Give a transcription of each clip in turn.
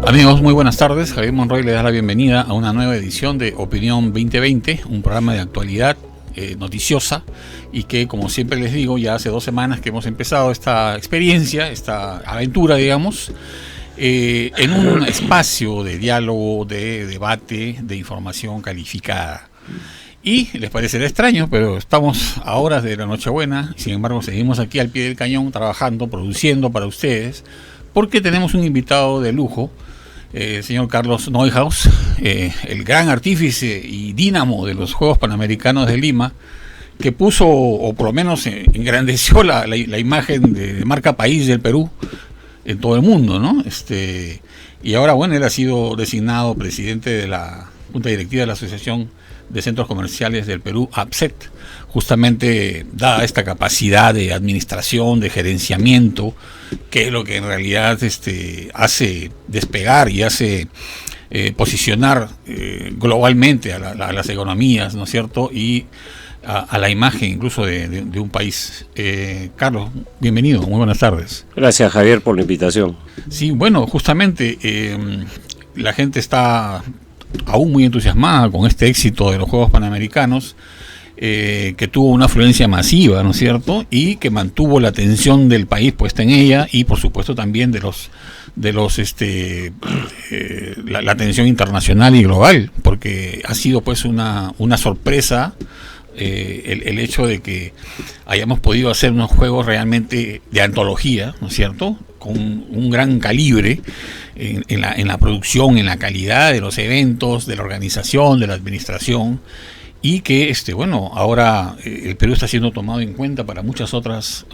Amigos, muy buenas tardes. Javier Monroy le da la bienvenida a una nueva edición de Opinión 2020, un programa de actualidad noticiosa y que, como siempre les digo, ya hace 2 semanas que hemos empezado esta experiencia, esta aventura, digamos, en un espacio de diálogo, de debate, de información calificada. Y les parecerá extraño, pero estamos a horas de la Nochebuena, sin embargo seguimos aquí al pie del cañón trabajando, produciendo para ustedes, porque tenemos un invitado de lujo, el señor Carlos Neuhaus, el gran artífice y dínamo de los Juegos Panamericanos de Lima, que puso, o por lo menos engrandeció la imagen de marca país del Perú en todo el mundo, ¿no? Y ahora, bueno, él ha sido designado presidente de la Junta Directiva de la Asociación de Centros Comerciales del Perú, APCET, justamente dada esta capacidad de administración, de gerenciamiento, que es lo que en realidad hace despegar y hace posicionar globalmente a las economías, ¿no es cierto?, y a la imagen incluso de un país. Carlos, bienvenido, muy buenas tardes. Gracias, Javier, por la invitación. Sí, bueno, justamente la gente está aún muy entusiasmada con este éxito de los Juegos Panamericanos, que tuvo una afluencia masiva, ¿no es cierto?, y que mantuvo la atención del país puesta en ella, y por supuesto también la atención internacional y global, porque ha sido pues una sorpresa el hecho de que hayamos podido hacer unos juegos realmente de antología, ¿no es cierto?, con un gran calibre en la producción, en la calidad de los eventos, de la organización, de la administración, y que ahora el Perú está siendo tomado en cuenta para muchas otras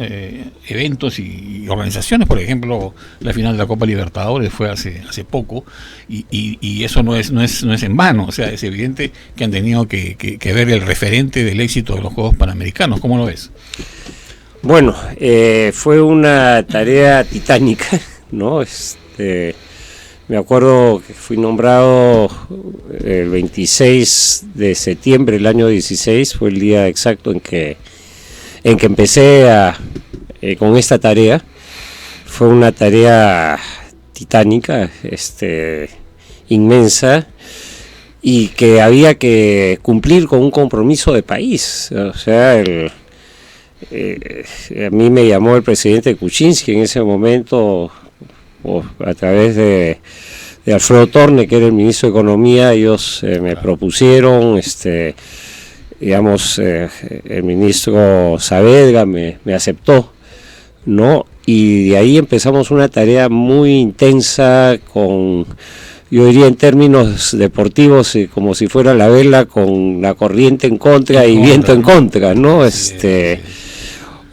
eventos y organizaciones. Por ejemplo, la final de la Copa Libertadores fue hace poco, y eso no es en vano. O sea, es evidente que han tenido que ver el referente del éxito de los Juegos Panamericanos. ¿Cómo lo ves? Bueno, fue una tarea titánica, ¿no? Me acuerdo que fui nombrado el 26 de septiembre del año 16, fue el día exacto en que empecé con esta tarea. Fue una tarea titánica, inmensa, y que había que cumplir con un compromiso de país. O sea, a mí me llamó el presidente Kuczynski en ese momento, a través de Alfredo Torne, que era el ministro de Economía. Ellos me propusieron, el ministro Saavedra me aceptó, ¿no? Y de ahí empezamos una tarea muy intensa, yo diría en términos deportivos, como si fuera la vela con la corriente en contra y viento en contra, ¿no?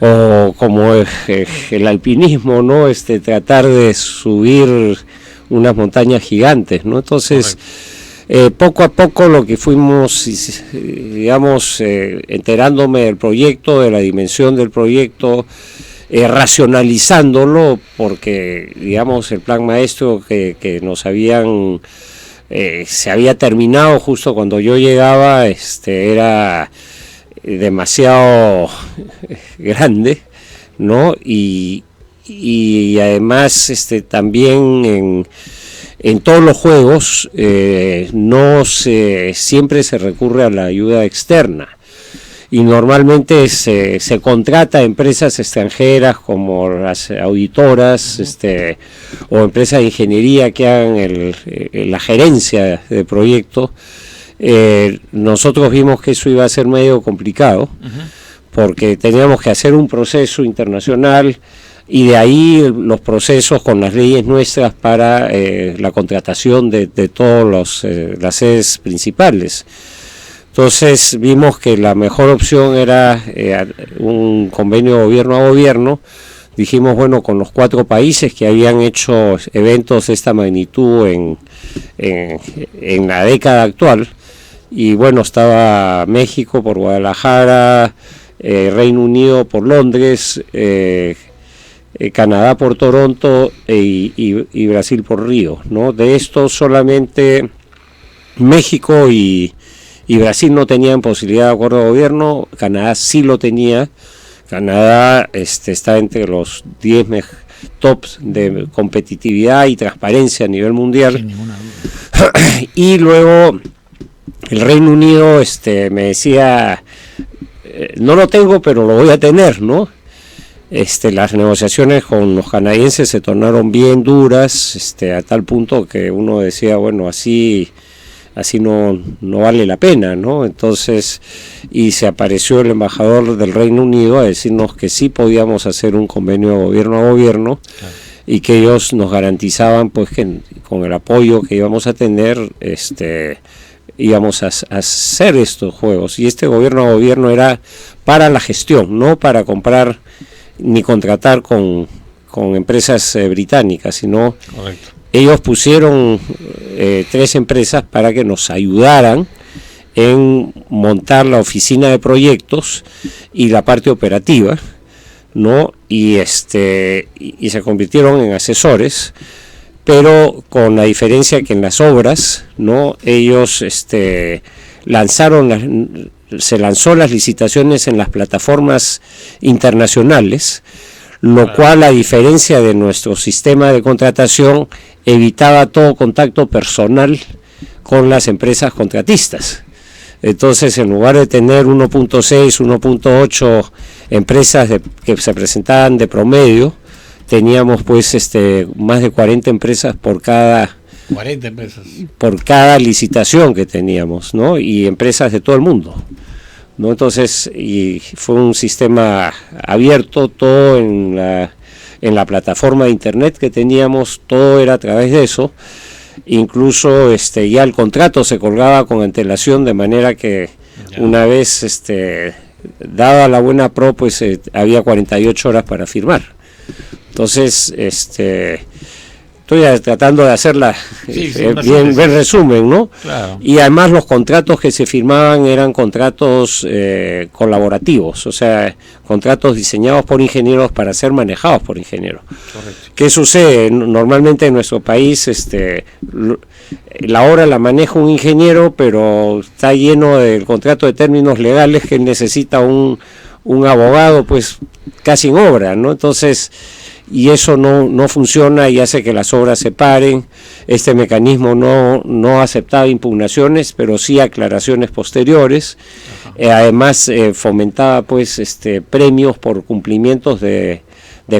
O como el alpinismo, ¿no? Tratar de subir unas montañas gigantes, ¿no? Entonces, poco a poco lo que fuimos, enterándome del proyecto, de la dimensión del proyecto, racionalizándolo, porque, el plan maestro que nos habían, se había terminado justo cuando yo llegaba, era demasiado grande, ¿no? Y además también en todos los juegos siempre se recurre a la ayuda externa, y normalmente se contrata a empresas extranjeras como las auditoras, o empresas de ingeniería que hagan la gerencia del proyecto. Nosotros vimos que eso iba a ser medio complicado, porque teníamos que hacer un proceso internacional, y de ahí los procesos con las leyes nuestras para la contratación de todas las sedes principales. Entonces vimos que la mejor opción era un convenio gobierno a gobierno. Dijimos, bueno, con los 4 países que habían hecho eventos de esta magnitud en la década actual, y bueno, estaba México por Guadalajara, Reino Unido por Londres, Canadá por Toronto y Brasil por Río, ¿no? De esto solamente México y Brasil no tenían posibilidad de acuerdo de gobierno. Canadá sí lo tenía. Canadá está entre los 10 tops de competitividad y transparencia a nivel mundial. Sin ninguna duda. Y luego el Reino Unido me decía, no lo tengo, pero lo voy a tener, ¿no? Las negociaciones con los canadienses se tornaron bien duras, a tal punto que uno decía, bueno, así no vale la pena, ¿no? Entonces, y se apareció el embajador del Reino Unido a decirnos que sí podíamos hacer un convenio gobierno a gobierno, claro, y que ellos nos garantizaban, pues, que con el apoyo que íbamos a tener, íbamos a hacer estos juegos. Y este gobierno a gobierno era para la gestión, no para comprar ni contratar con empresas británicas, sino correcto, ellos pusieron 3 empresas para que nos ayudaran en montar la oficina de proyectos y la parte operativa, ¿no? Y se convirtieron en asesores, pero con la diferencia que en las obras, ¿no? Ellos se lanzó las licitaciones en las plataformas internacionales, lo cual, a diferencia de nuestro sistema de contratación, evitaba todo contacto personal con las empresas contratistas. Entonces, en lugar de tener 1.6, 1.8 empresas que se presentaban de promedio, teníamos pues más de 40 empresas por cada 40 empresas por cada licitación que teníamos, ¿no? Y empresas de todo el mundo, ¿no? Entonces, y fue un sistema abierto, todo en la plataforma de internet que teníamos, todo era a través de eso. Incluso ya el contrato se colgaba con antelación, de manera que una vez dada la buena pro, pues había 48 horas para firmar. Entonces, estoy tratando de hacerla bien resumen, ¿no? Claro. Y además los contratos que se firmaban eran contratos colaborativos, o sea, contratos diseñados por ingenieros para ser manejados por ingenieros. Correcto. ¿Qué sucede? Normalmente en nuestro país la obra la maneja un ingeniero, pero está lleno del contrato de términos legales que necesita un abogado, pues casi en obra, ¿no? Entonces, y eso no funciona y hace que las obras se paren. Este mecanismo no aceptaba impugnaciones, pero sí aclaraciones posteriores. Además fomentaba pues premios por cumplimientos de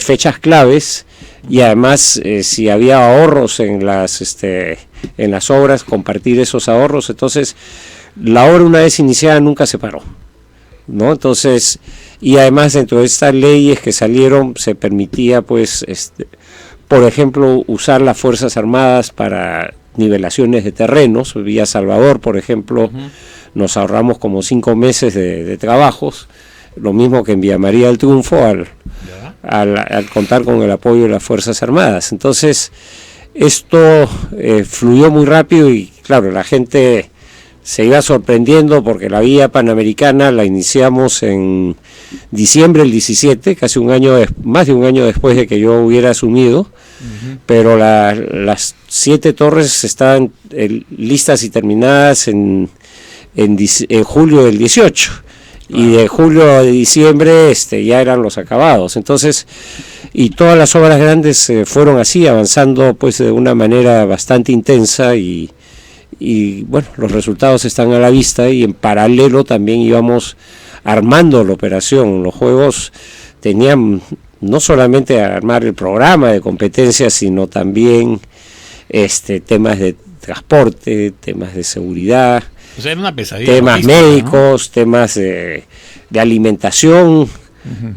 fechas claves, y además si había ahorros en las obras, compartir esos ahorros. Entonces la obra, una vez iniciada, nunca se paró, ¿no? Entonces, y además dentro de estas leyes que salieron se permitía pues por ejemplo usar las Fuerzas Armadas para nivelaciones de terrenos. Villa Salvador, por ejemplo, nos ahorramos como 5 meses de trabajos, lo mismo que en Villa María del Triunfo al contar con el apoyo de las Fuerzas Armadas. Entonces esto fluyó muy rápido y claro, la gente se iba sorprendiendo, porque la vía panamericana la iniciamos en diciembre del 17, casi más de un año después de que yo hubiera asumido, pero las 7 torres estaban listas y terminadas en julio del 18, y de julio a diciembre ya eran los acabados. Entonces, y todas las obras grandes fueron así, avanzando pues de una manera bastante intensa, y bueno, los resultados están a la vista, y en paralelo también íbamos armando la operación. Los juegos tenían no solamente armar el programa de competencias, sino también temas de transporte, temas de seguridad, o sea, era una pesadilla, temas médicos, ¿no? Temas de alimentación,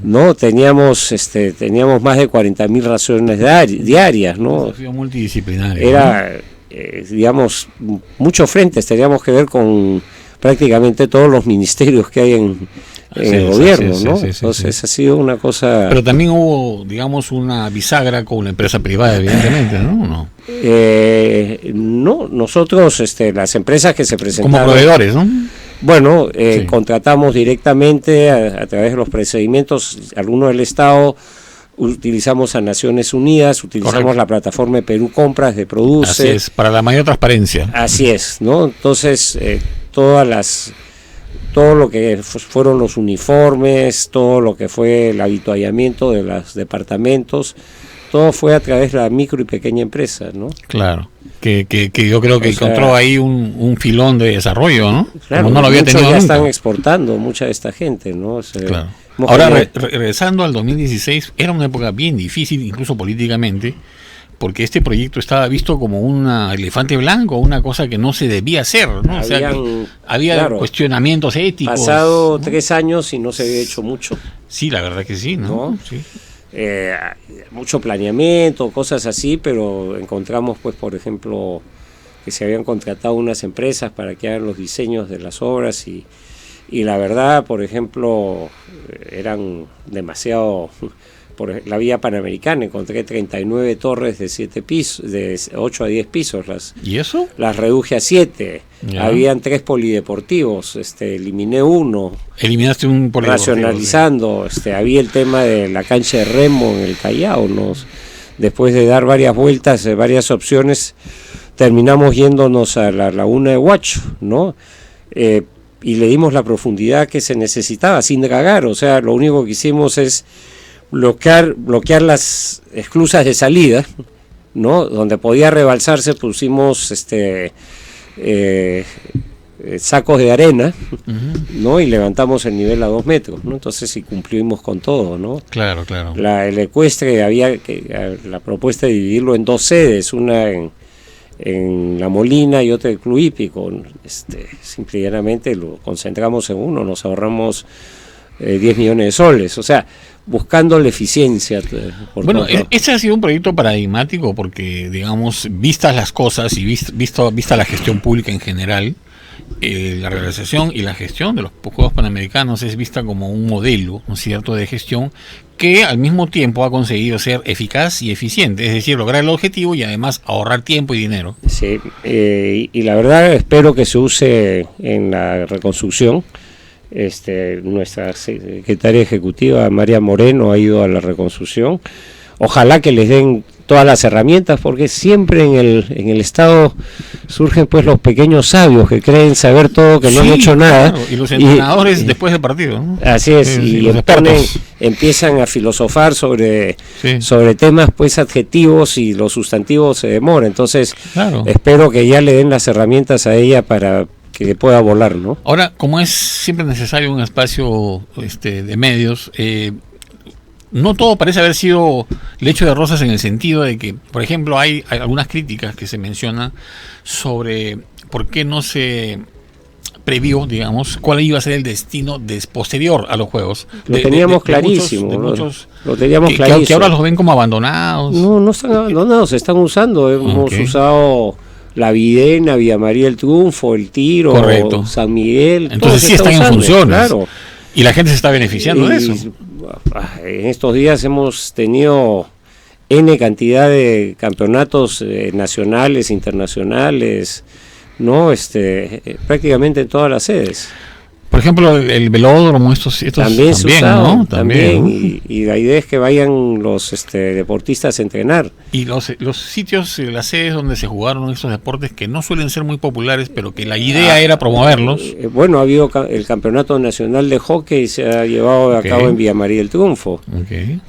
¿no? Teníamos más de 40.000 raciones diarias, ¿no? Un desafío multidisciplinario. Era, digamos, muchos frentes. Teníamos que ver con prácticamente todos los ministerios que hay en el gobierno, ¿no? Entonces ha sido una cosa... Pero también hubo, digamos, una bisagra con la empresa privada, evidentemente, ¿no? No, nosotros, las empresas que se presentaron... Como proveedores, ¿no? Bueno, contratamos directamente a través de los procedimientos, algunos del Estado. Utilizamos a Naciones Unidas, utilizamos Correcto. La plataforma de Perú Compras, de Produce. Así es, para la mayor transparencia. Así es, ¿no? Entonces, todo lo que fueron los uniformes, todo lo que fue el habituallamiento de los departamentos, todo fue a través de la micro y pequeña empresa, ¿no? Claro, que yo creo que encontró ahí un filón de desarrollo, ¿no? Claro, como no lo había muchos tenido ya nunca. están exportando, mucha de esta gente, ¿no? Claro. Ahora, regresando al 2016, era una época bien difícil, incluso políticamente, porque este proyecto estaba visto como un elefante blanco, una cosa que no se debía hacer, ¿no? O sea, que había cuestionamientos éticos. Pasado 3 años y no se había hecho mucho. Sí, la verdad que sí, ¿no? Sí. Mucho planeamiento, cosas así, pero encontramos, pues, por ejemplo, que se habían contratado unas empresas para que hagan los diseños de las obras y la verdad, por ejemplo, eran demasiado... Por la vía Panamericana encontré 39 torres de 7 pisos, de 8 a 10 pisos. ¿Y eso? Las reduje a 7. Habían 3 polideportivos, eliminé uno. Eliminaste un polideportivo. Racionalizando, había el tema de la cancha de remo en el Callao. Después de dar varias vueltas, varias opciones, terminamos yéndonos a la laguna de Huacho, ¿no? Y le dimos la profundidad que se necesitaba, sin dragar. O sea, lo único que hicimos es bloquear las esclusas de salida, ¿no? Donde podía rebalsarse pusimos sacos de arena, ¿no? Y levantamos el nivel a 2 metros, ¿no? Entonces sí cumplimos con todo, ¿no? Claro. El ecuestre la propuesta de dividirlo en 2 sedes, una en La Molina y otra en el Club Hípico. Simple y llanamente lo concentramos en uno, nos ahorramos 10 millones de soles, o sea, buscando la eficiencia. Bueno, este ha sido un proyecto paradigmático porque, digamos, vistas las cosas y vista la gestión pública en general, la realización y la gestión de los Juegos Panamericanos es vista como un modelo, ¿no es cierto?, de gestión que al mismo tiempo ha conseguido ser eficaz y eficiente, es decir, lograr el objetivo y además ahorrar tiempo y dinero. Sí, y la verdad espero que se use en la reconstrucción. Nuestra secretaria ejecutiva María Moreno ha ido a la reconstrucción. Ojalá que les den todas las herramientas, porque siempre en el Estado surgen pues los pequeños sabios que creen saber todo, que no han hecho nada. Claro. Y los entrenadores después del partido, ¿no? Así es, y empiezan a filosofar sobre temas pues adjetivos, y los sustantivos se demoran. Entonces espero que ya le den las herramientas a ella para que pueda volar, ¿no? Ahora, como es siempre necesario un espacio de medios, no todo parece haber sido lecho de rosas, en el sentido de que, por ejemplo, hay algunas críticas que se mencionan sobre por qué no se previó, digamos, cuál iba a ser el destino posterior a los Juegos. Lo teníamos clarísimo. Lo teníamos clarísimo. Que ahora los ven como abandonados. No están abandonados, se están usando. Hemos usado La Videna, Villa María del Triunfo, El Tiro, correcto, San Miguel. Entonces sí están en funciones. Claro. Y la gente se está beneficiando de eso. En estos días hemos tenido N cantidad de campeonatos nacionales, internacionales, ¿no? Prácticamente en todas las sedes. Por ejemplo, el velódromo, estos también, usado, ¿no? También. Y la idea es que vayan los deportistas a entrenar. Y los sitios, las sedes donde se jugaron estos deportes, que no suelen ser muy populares, pero que la idea era promoverlos. Bueno, ha habido el Campeonato Nacional de Hockey, se ha llevado a cabo en Villa María del Triunfo.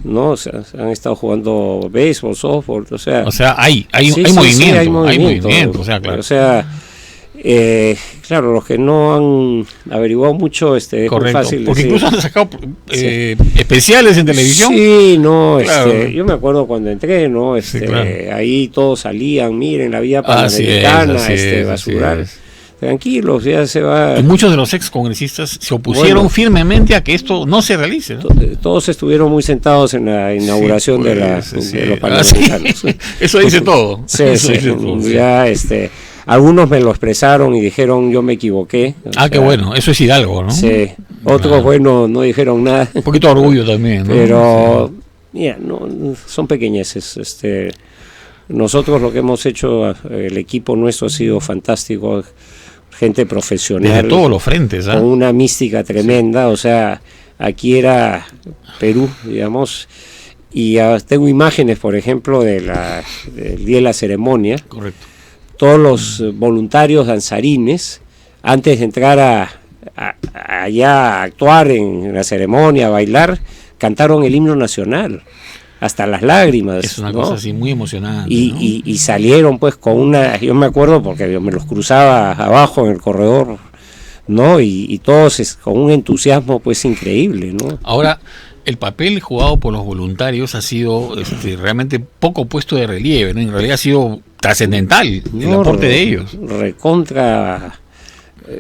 ¿No? O sea, han estado jugando béisbol, softball, o sea hay movimiento, o sea, claro. O sea, claro, los que no han averiguado mucho, es muy fácil porque decir. Incluso han sacado especiales en televisión. Sí, no, claro. Yo me acuerdo cuando entré, ¿no? Ahí todos salían, miren, la vía Panamericana, basural. Tranquilos, ya se va. Y muchos de los ex congresistas se opusieron firmemente a que esto no se realice, ¿no? Todos estuvieron muy sentados en la inauguración de los Panamericanos. Eso dice todo. Ya, algunos me lo expresaron y dijeron yo me equivoqué. Qué bueno, eso es Hidalgo, ¿no? Sí, otros no dijeron nada. Un poquito de orgullo también, ¿no? Pero, mira, son pequeñeces. Nosotros lo que hemos hecho, el equipo nuestro ha sido fantástico, gente profesional. Desde todos los frentes, con una mística tremenda, o sea, aquí era Perú, digamos, y tengo imágenes, por ejemplo, del día de la ceremonia. Correcto. Todos los voluntarios danzarines, antes de entrar allá a actuar en la ceremonia, a bailar, cantaron el himno nacional. hasta las lágrimas. Es una ¿no? cosa así muy emocionante. Y salieron pues con una, yo me acuerdo porque yo me los cruzaba abajo en el corredor, ¿no? Y todos con un entusiasmo pues increíble, ¿no? Ahora, el papel jugado por los voluntarios ha sido realmente poco puesto de relieve, ¿no? En realidad ha sido trascendental el aporte de ellos. Recontra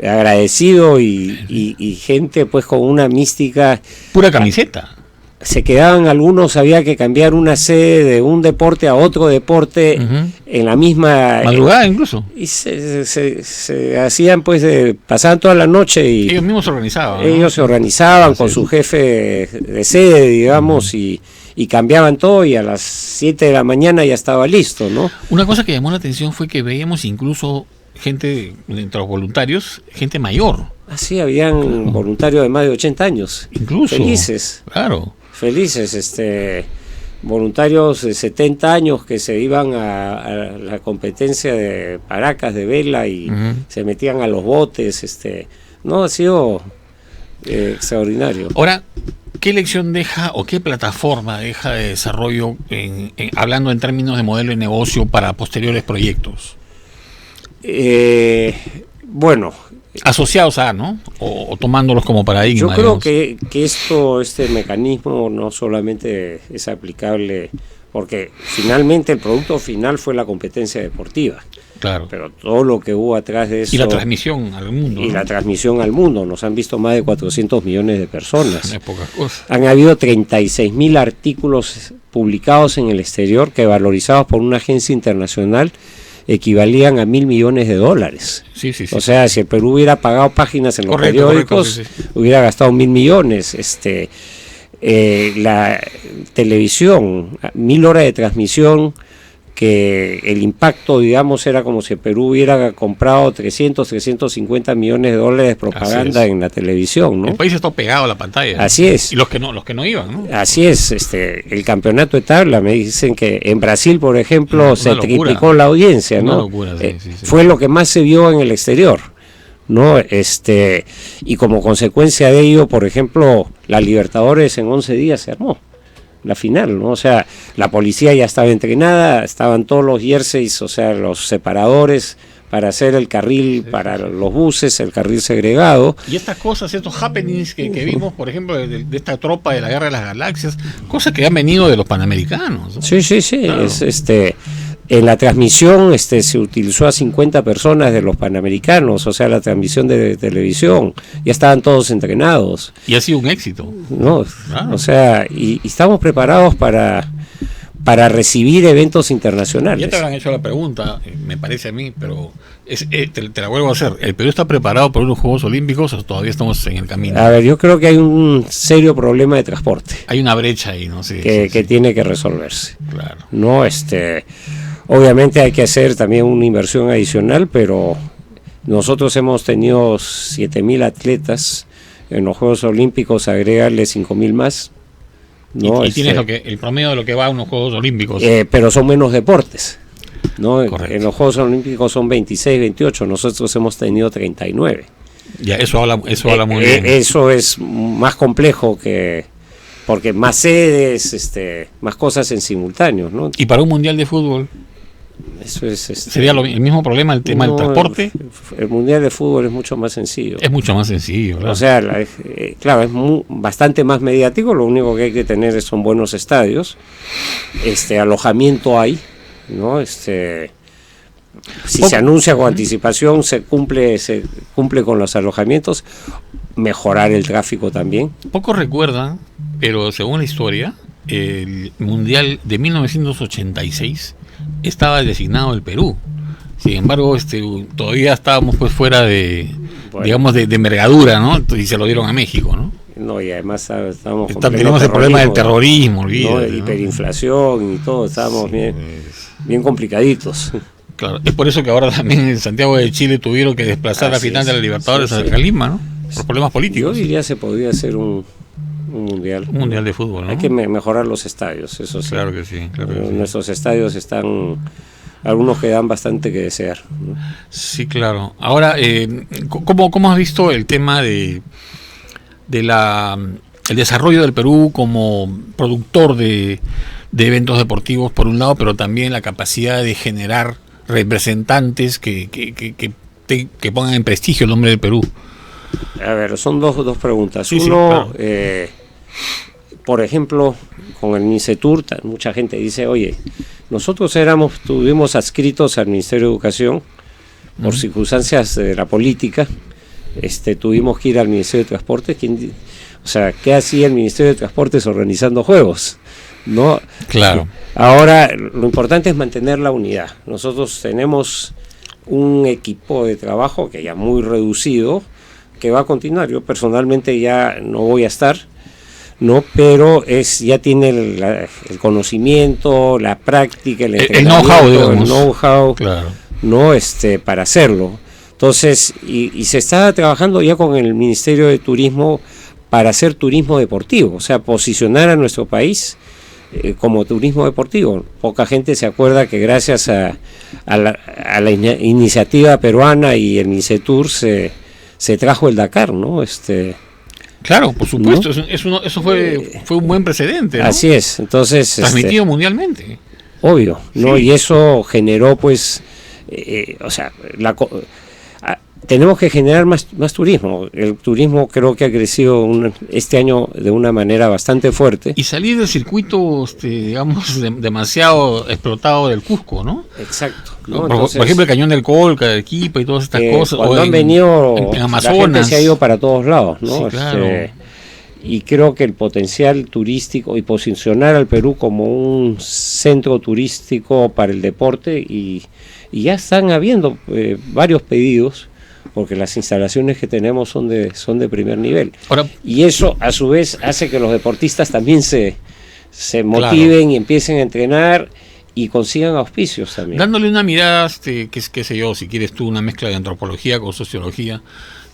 agradecido y gente pues con una mística. Pura camiseta. Se quedaban algunos, había que cambiar una sede de un deporte a otro deporte en la misma madrugada incluso. Y se hacían pues, pasaban toda la noche y ellos mismos se organizaban. Ellos, ¿no? Se organizaban con su jefe de sede, digamos, y cambiaban todo y a las 7 de la mañana ya estaba listo, ¿no? Una cosa que llamó la atención fue que veíamos incluso gente, entre los voluntarios, gente mayor. Así habían voluntarios de más de 80 años. Incluso. Felices. Claro. Felices, voluntarios de 70 años que se iban a la competencia de paracas de vela y se metían a los botes, no, ha sido extraordinario. Ahora, ¿qué lección deja o qué plataforma deja de desarrollo, hablando en términos de modelo de negocio para posteriores proyectos? Bueno, asociados a, ¿no? O tomándolos como paradigma. Yo creo que este mecanismo no solamente es aplicable, porque finalmente el producto final fue la competencia deportiva. Claro. Pero todo lo que hubo atrás de eso. Y la transmisión al mundo. Y la transmisión al mundo. Nos han visto más de 400 millones de personas. No es poca cosa. Han habido 36.000 artículos publicados en el exterior que, valorizados por una agencia internacional, equivalían a $1.000 millones. Sí. O sea, si el Perú hubiera pagado páginas en los periódicos, hubiera gastado 1.000 millones. La televisión, 1.000 horas de transmisión, que el impacto, digamos, era como si el Perú hubiera comprado 350 millones de dólares de propaganda en la televisión, ¿no? El país está pegado a la pantalla. Así es. Y los que no iban, ¿no? Así es. El campeonato de tabla, me dicen que en Brasil, por ejemplo, se triplicó la audiencia, ¿no? Una locura, sí. Fue lo que más se vio en el exterior, ¿no? Y como consecuencia de ello, por ejemplo, la Libertadores en 11 días se armó la final, ¿no? O sea, la policía ya estaba entrenada, estaban todos los jerseys, o sea, los separadores para hacer el carril para los buses, el carril segregado. Y estas cosas, estos happenings que vimos, por ejemplo, de esta tropa de la Guerra de las Galaxias, cosas que han venido de los panamericanos, ¿no? Sí. Claro. En la transmisión se utilizó a 50 personas de los panamericanos, o sea, la transmisión de televisión, ya estaban todos entrenados. Y ha sido un éxito. No, claro. O sea, y estamos preparados para recibir eventos internacionales. Ya te habrán hecho la pregunta, me parece a mí, pero te la vuelvo a hacer. ¿El Perú está preparado para unos Juegos Olímpicos o todavía estamos en el camino? A ver, yo creo que hay un serio problema de transporte. Hay una brecha ahí, ¿no? Sí, que tiene que resolverse. Claro. No, obviamente hay que hacer también una inversión adicional, pero nosotros hemos tenido 7.000 atletas en los Juegos Olímpicos, agregarle 5.000 más. ¿no? Y tienes el promedio de lo que va a unos Juegos Olímpicos. Pero son menos deportes, ¿no? Correcto. En los Juegos Olímpicos son 26, 28, nosotros hemos tenido 39. Ya, eso habla muy bien. Eso es más complejo porque más sedes, más cosas en simultáneo, ¿no? Y para un mundial de fútbol, eso es, ¿sería el mismo problema el tema del transporte? El mundial de fútbol es mucho más sencillo. Es mucho más sencillo, claro. O sea, claro, es bastante más mediático, lo único que hay que tener son buenos estadios, alojamiento hay, ¿no? Si se anuncia con anticipación, se cumple con los alojamientos, mejorar el tráfico también. Pocos recuerdan, pero según la historia, el mundial de 1986 estaba designado el Perú. Sin embargo, todavía estábamos pues fuera de, digamos, de envergadura, ¿no? Y se lo dieron a México, ¿no? No, y además tenemos el problema del terrorismo, ¿no? Hiperinflación y todo, estábamos bien complicaditos. Claro, es por eso que ahora también en Santiago de Chile tuvieron que desplazar la final de la Libertadores a Lima, ¿no? Por problemas políticos. Yo diría se podría hacer un mundial. Un mundial de fútbol, ¿no? Hay que mejorar los estadios, eso sí. Claro que sí. Nuestros estadios están, algunos que dan bastante que desear, ¿no? Sí, claro. Ahora, ¿cómo has visto el tema de el desarrollo del Perú como productor de de eventos deportivos por un lado, pero también la capacidad de generar representantes que pongan en prestigio el nombre del Perú. A ver, son dos preguntas. Sí, Uno, sí, claro. Por ejemplo, con el MINCETUR, mucha gente dice, oye, nosotros estuvimos adscritos al Ministerio de Educación por circunstancias de la política, tuvimos que ir al Ministerio de Transportes. O sea, ¿qué hacía el Ministerio de Transportes organizando juegos? ¿No? Claro. Ahora, lo importante es mantener la unidad. Nosotros tenemos un equipo de trabajo que ya muy reducido, que va a continuar. Yo personalmente ya no voy a estar, ¿no? Pero ya tiene el conocimiento, la práctica, el know-how, el know-how, claro, ¿no? Para hacerlo. Entonces, y se está trabajando ya con el Ministerio de Turismo para hacer turismo deportivo, o sea, posicionar a nuestro país como turismo deportivo. Poca gente se acuerda que gracias a la iniciativa peruana y el MINCETUR se trajo el Dakar, ¿no? Claro, por supuesto, ¿no? Eso fue un buen precedente, ¿no? Así es, entonces... Transmitido mundialmente. Obvio, ¿no? Sí. Y eso generó, pues, o sea, tenemos que generar más turismo. El turismo creo que ha crecido este año de una manera bastante fuerte. Y salir del circuito, digamos, demasiado explotado del Cusco, ¿no? Exacto. ¿no? Por ejemplo, el Cañón del Colca, de Arequipa y todas estas cosas. Cuando han venido, en Amazonas. la gente se ha ido para todos lados, ¿no? Sí, claro. Y creo que el potencial turístico y posicionar al Perú como un centro turístico para el deporte, y ya están habiendo varios pedidos, porque las instalaciones que tenemos son de primer nivel. Ahora, y eso a su vez hace que los deportistas también se motiven, claro, y empiecen a entrenar y consigan auspicios también. Dándole una mirada, qué sé yo, si quieres tú, una mezcla de antropología con sociología,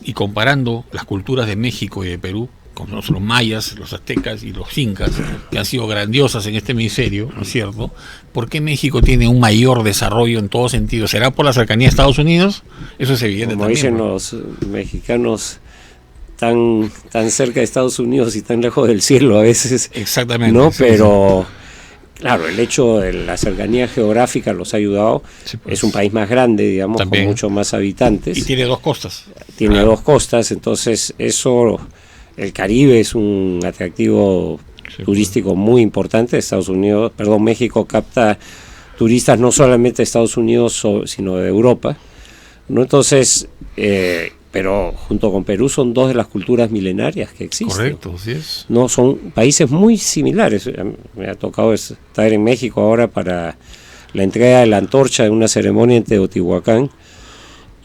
y comparando las culturas de México y de Perú, con los mayas, los aztecas y los incas, que han sido grandiosas en este hemisferio, ¿no es cierto? ¿Por qué México tiene un mayor desarrollo en todo sentido? ¿Será por la cercanía a Estados Unidos? Eso es evidente. Como también, dicen, ¿no? Los mexicanos, tan cerca de Estados Unidos y tan lejos del cielo a veces. Exactamente. ¿no? Sí, pero claro, el hecho de la cercanía geográfica los ha ayudado. Sí, pues, es un país más grande, digamos, también, con muchos más habitantes. Y tiene 2 costas. Tiene 2 costas, entonces eso... El Caribe es un atractivo turístico muy importante. México capta turistas no solamente de Estados Unidos, sino de Europa, ¿no? Entonces, pero junto con Perú son 2 de las culturas milenarias que existen. Correcto, sí es. No, son países muy similares. Me ha tocado estar en México ahora para la entrega de la antorcha de una ceremonia en Teotihuacán.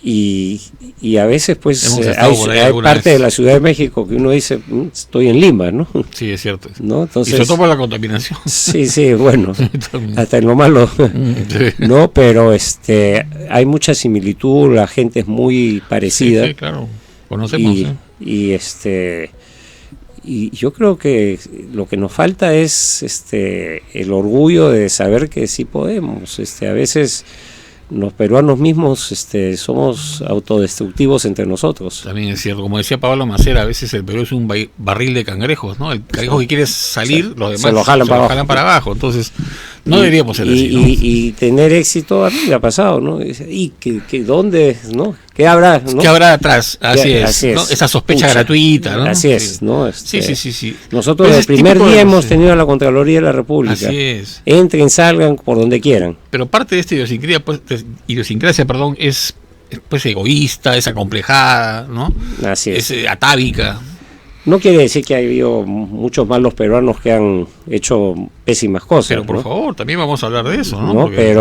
Y a veces pues hay parte de la Ciudad de México que uno dice, estoy en Lima, ¿no? Sí, es cierto. ¿No? Entonces, y sobre todo por la contaminación. Sí, bueno, hasta en lo malo, ¿no? Pero hay mucha similitud, la gente es muy parecida. Sí, claro, conocemos. Y yo creo que lo que nos falta es el orgullo de saber que sí podemos. A veces... los peruanos mismos somos autodestructivos entre nosotros. También es cierto, como decía Pablo Macera, a veces el Perú es un barril de cangrejos, ¿no? El cangrejo que quiere salir, los demás se lo jalan para abajo. Entonces, no deberíamos ser así, ¿no? Y tener éxito, a mí me ha pasado, ¿no? ¿Y dónde, no? ¿Qué habrá, no? ¿Qué habrá atrás? Así es, ¿no? Esa sospecha gratuita, ¿no? Así es, ¿no? Sí. Nosotros el primer día hemos tenido a la Contraloría de la República. Así es. Entren, salgan, por donde quieran. Pero parte de esta idiosincrasia, es pues egoísta, es acomplejada, ¿no? Así es. Es atávica. No quiere decir que ha habido muchos malos peruanos que han hecho pésimas cosas. Pero por favor, también vamos a hablar de eso, ¿no? Porque...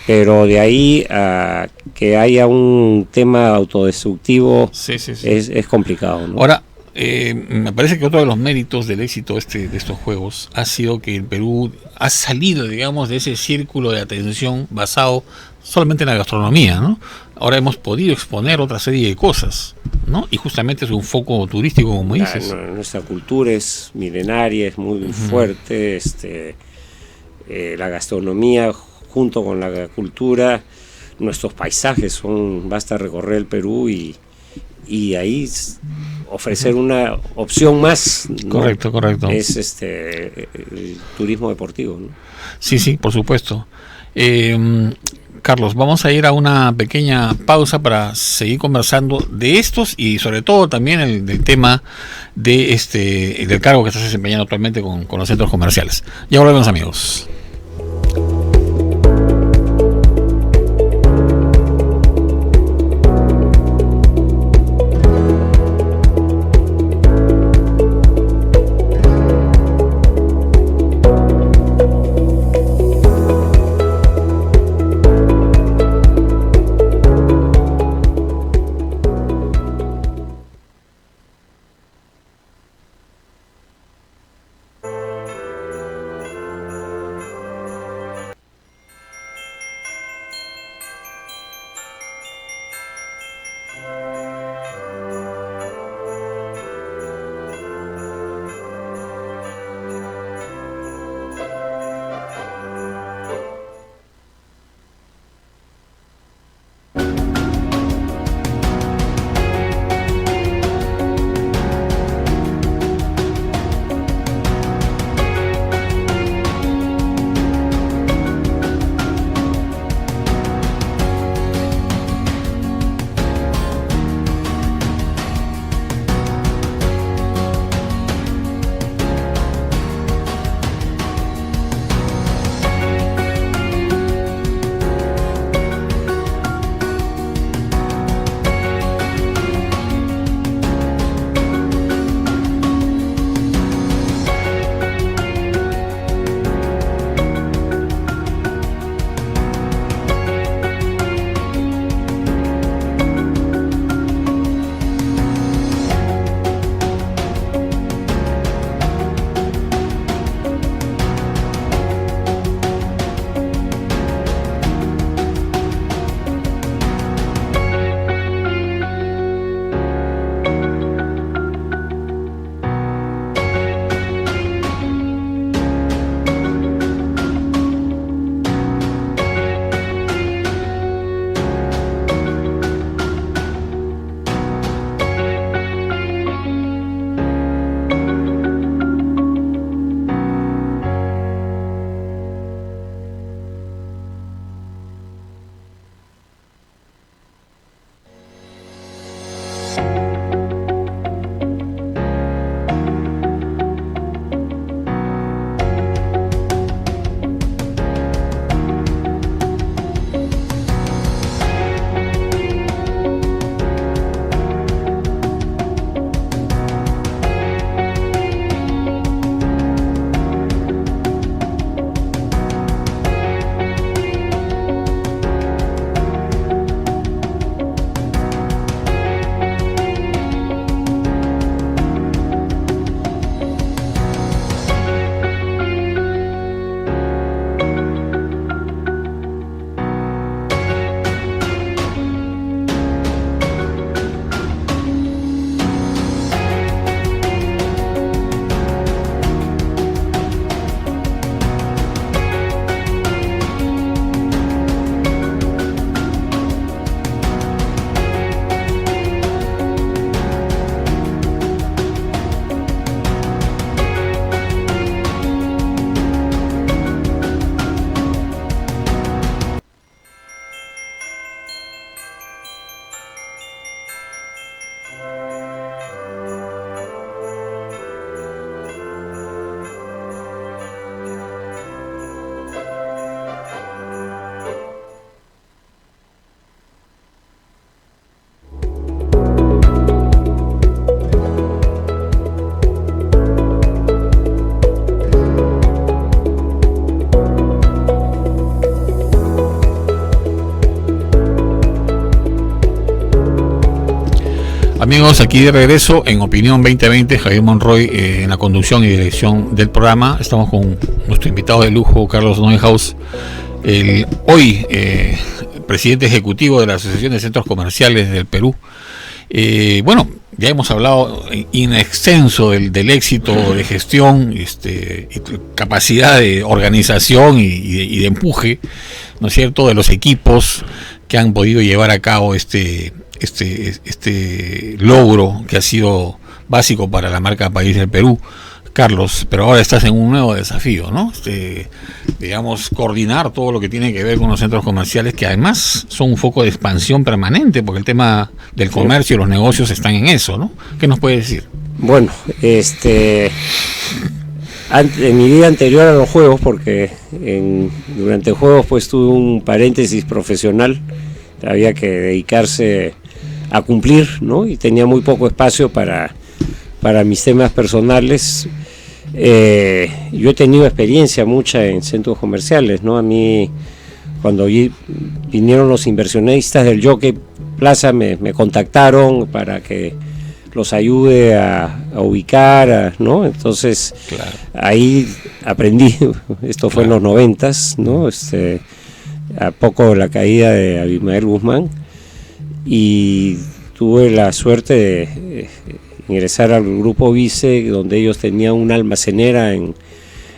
Pero de ahí a que haya un tema autodestructivo es complicado, ¿no? Ahora, me parece que otro de los méritos del éxito de estos juegos ha sido que el Perú ha salido, digamos, de ese círculo de atención basado solamente en la gastronomía, ¿no? Ahora hemos podido exponer otra serie de cosas, ¿no? Y justamente es un foco turístico, como dices. Nuestra cultura es milenaria, es muy fuerte, la gastronomía junto con la cultura, nuestros paisajes basta recorrer el Perú y ahí ofrecer una opción más, ¿no? Correcto. Es el turismo deportivo, ¿no? Sí, por supuesto. Carlos, vamos a ir a una pequeña pausa para seguir conversando de estos y sobre todo también del tema de del cargo que estás desempeñando actualmente con los centros comerciales. Ya volvemos, amigos. Amigos, aquí de regreso en Opinión 2020, Javier Monroy en la conducción y dirección del programa. Estamos con nuestro invitado de lujo, Carlos Neuhaus, hoy presidente ejecutivo de la Asociación de Centros Comerciales del Perú. Bueno, ya hemos hablado in extenso del éxito de gestión, y capacidad de organización y de empuje, ¿no es cierto?, de los equipos que han podido llevar a cabo este logro que ha sido básico para la marca país del Perú, Carlos, pero ahora estás en un nuevo desafío, ¿no? Digamos, coordinar todo lo que tiene que ver con los centros comerciales, que además son un foco de expansión permanente, porque el tema del comercio y los negocios están en eso, ¿no? ¿Qué nos puede decir? Bueno, en mi vida anterior a los juegos, porque durante juegos pues tuve un paréntesis profesional, había que dedicarse a cumplir, ¿no? Y tenía muy poco espacio para mis temas personales. Yo he tenido experiencia mucha en centros comerciales, ¿no? A mí, cuando vinieron los inversionistas del Jockey Plaza, me contactaron para que los ayude a ubicar, ¿no? Entonces, claro, ahí aprendí, esto fue en los 90s, ¿no? A poco de la caída de Abimael Guzmán, y tuve la suerte de ingresar al Grupo Vice, donde ellos tenían una almacenera en